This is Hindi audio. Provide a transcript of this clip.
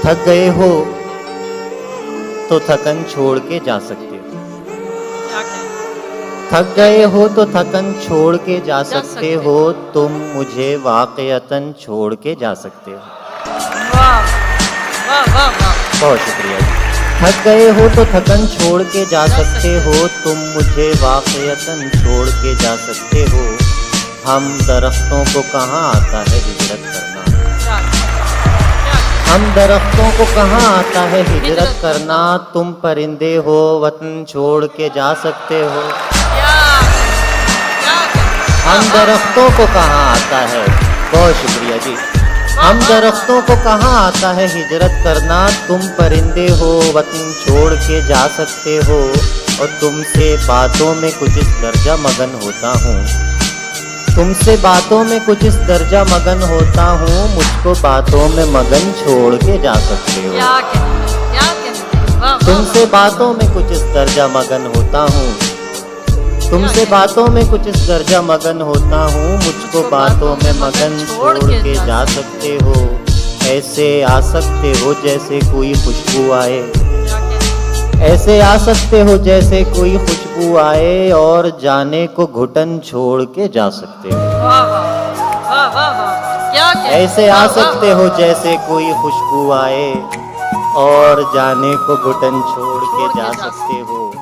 थक गए हो तो थकन छोड़ के जा सकते हो। क्या कहें? थक गए हो तो थकन छोड़ के जा सकते हो। तुम मुझे वाकईतन छोड़ के जा सकते हो। वाह वाह वाह वाह। बहुत शुक्रिया जी। थक गए हो तो थकन छोड़ के जा सकते हो। तुम मुझे वाकईतन छोड़ के जा सकते हो। हम दरख्तों को कहाँ आता है हिजरत करना। क्या क्या हम दरख्तों को कहाँ आता है हिजरत करना। तुम परिंदे हो वतन छोड़ के जा सकते हो। क्या हम दरख्तों को कहाँ आता है। बहुत शुक्रिया जी। हम दरख्तों को कहाँ आता है हिजरत करना। तुम परिंदे हो वतन छोड़ के जा सकते हो। और तुमसे बातों में कुछ इस दर्जा मगन होता हूँ। तुमसे बातों में कुछ इस दर्जा मगन होता हूँ। मुझको बातों में मगन छोड़ के जा सकते हो। क्या कहते वाह तुमसे बातों में कुछ इस दर्जा मगन होता हूँ। तुमसे बातों में कुछ इस दर्जा मगन होता हूँ। मुझको बातों में मगन छोड़ के जा सकते हो। ऐसे आ सकते हो जैसे कोई खुशबू आए। ऐसे आ सकते हो जैसे कोई खुशबू आए। और जाने को घुटन छोड़ के जा सकते हो। वाह वाह वाह वाह। क्या ऐसे आ सकते हो जैसे कोई खुशबू आए। और जाने को घुटन छोड़ के जा सकते हो।